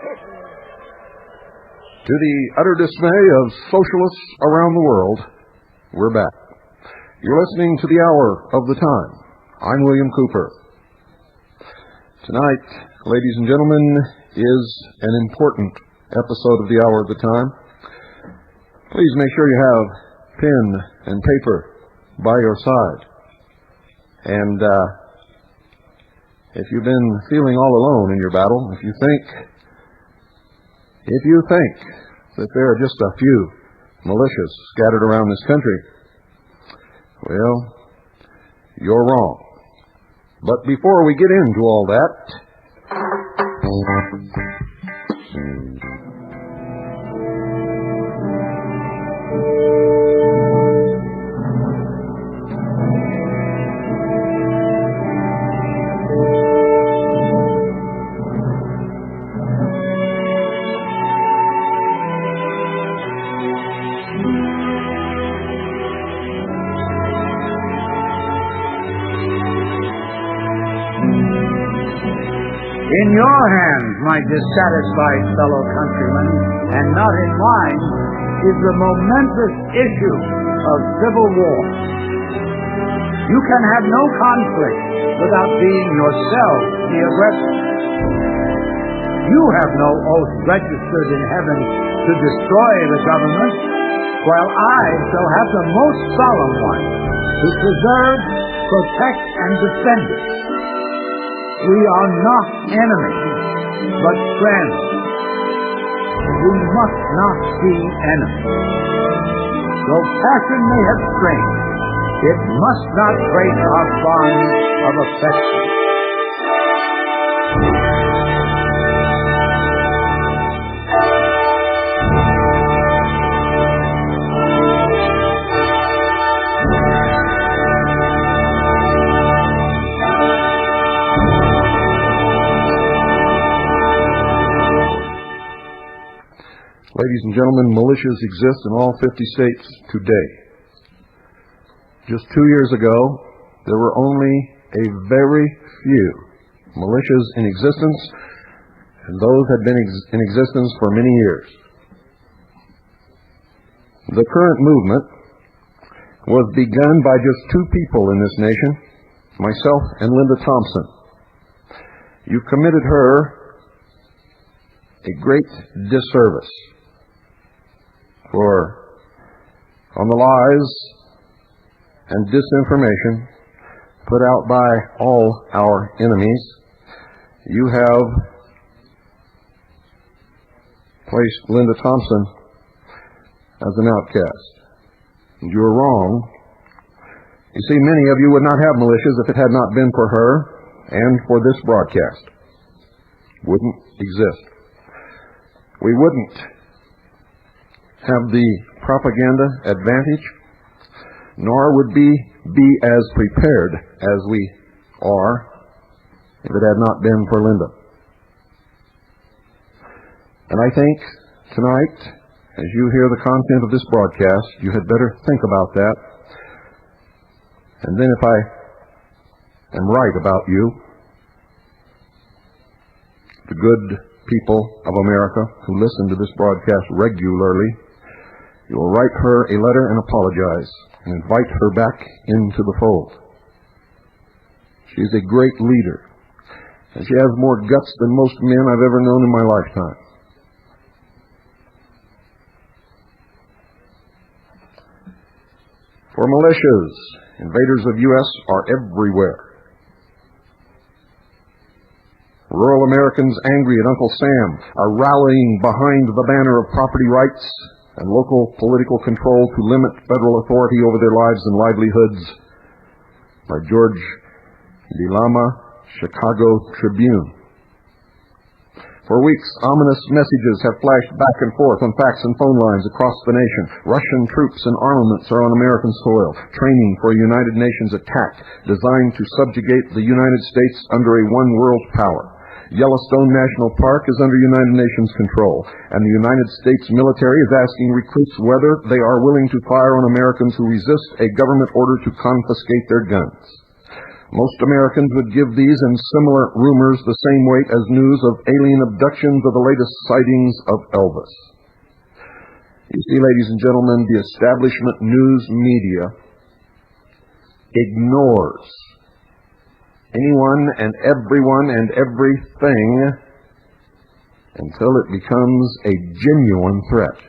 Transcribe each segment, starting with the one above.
To the utter dismay of socialists around the world, we're back. You're listening to the Hour of the Time. I'm William Cooper. Tonight, ladies and gentlemen, is an important episode of the Hour of the Time. Please make sure you have pen and paper by your side. And if you've been feeling all alone in your battle, if you think that there are just a few militias scattered around this country, well, you're wrong. But before we get into all that, in your hands, my dissatisfied fellow countrymen, and not in mine, is the momentous issue of civil war. You can have no conflict without being yourself the aggressor. You have no oath registered in heaven to destroy the government, while I shall have the most solemn one to preserve, protect, and defend it. We are not enemies, but friends. We must not be enemies. Though passion may have strength, it must not break our bonds of affection. ladies and gentlemen, militias exist in all 50 states today. Just 2 years ago, there were only a very few militias in existence, and those had been in existence for many years. The current movement was begun by just 2 people in this nation, myself and Linda Thompson. You committed her a great disservice. For on the lies and disinformation put out by all our enemies, you have placed Linda Thompson as an outcast. And you're wrong. You see, many of you would not have militias if it had not been for her and for this broadcast. Wouldn't exist. We wouldn't have the propaganda advantage, nor would we be as prepared as we are if it had not been for Linda. And I think tonight, as you hear the content of this broadcast, you had better think about that. And then if I am right about you, the good people of America who listen to this broadcast regularly, you will write her a letter and apologize and invite her back into the fold. She is a great leader, and she has more guts than most men I've ever known in my lifetime. For militias, invaders of U.S. are everywhere. Rural Americans angry at Uncle Sam are rallying behind the banner of property rights and local political control to limit federal authority over their lives and livelihoods. By George DeLama, Chicago Tribune. For weeks, ominous messages have flashed back and forth on fax and phone lines across the nation. Russian troops and armaments are on American soil, training for a United Nations attack designed to subjugate the United States under a one-world power. Yellowstone National Park is under United Nations control, and the United States military is asking recruits whether they are willing to fire on Americans who resist a government order to confiscate their guns. Most Americans would give these and similar rumors the same weight as news of alien abductions or the latest sightings of Elvis. You see, ladies and gentlemen, the establishment news media ignores anyone and everyone and everything until it becomes a genuine threat.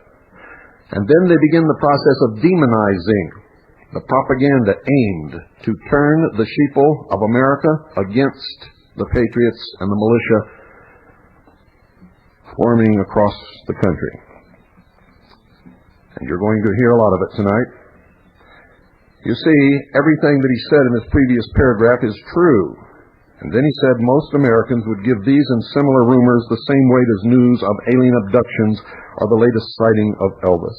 And then they begin the process of demonizing the propaganda aimed to turn the sheeple of America against the patriots and the militia forming across the country. And you're going to hear a lot of it tonight. You see, everything that he said in this previous paragraph is true. And then he said most Americans would give these and similar rumors the same weight as news of alien abductions or the latest sighting of Elvis.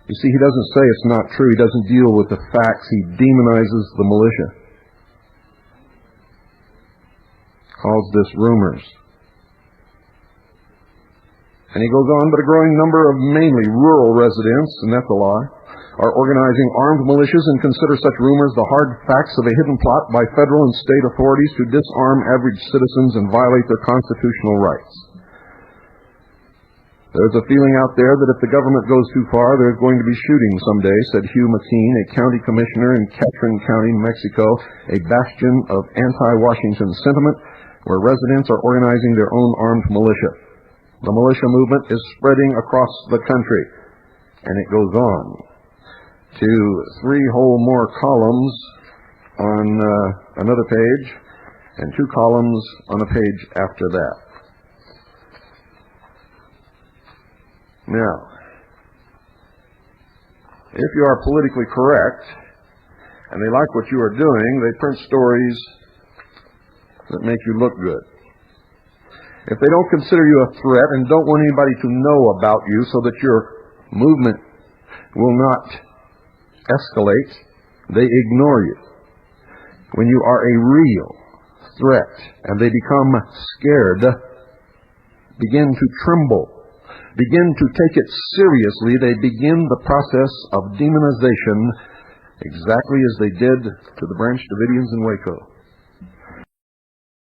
You see, he doesn't say it's not true. He doesn't deal with the facts. He demonizes the militia. Calls this rumors. And he goes on, but a growing number of mainly rural residents, and that's a lie, are organizing armed militias and consider such rumors the hard facts of a hidden plot by federal and state authorities to disarm average citizens and violate their constitutional rights. There's a feeling out there that if the government goes too far, there's going to be shooting someday, said Hugh McKean, a county commissioner in Catron County, Mexico, a bastion of anti-Washington sentiment, where residents are organizing their own armed militia. The militia movement is spreading across the country, and it goes on to 3 whole more columns on another page, and 2 columns on a page after that. Now, if you are politically correct, and they like what you are doing, they print stories that make you look good. If they don't consider you a threat and don't want anybody to know about you so that your movement will not escalate, they ignore you. When you are a real threat and they become scared, begin to tremble, begin to take it seriously, they begin the process of demonization exactly as they did to the Branch Davidians in Waco.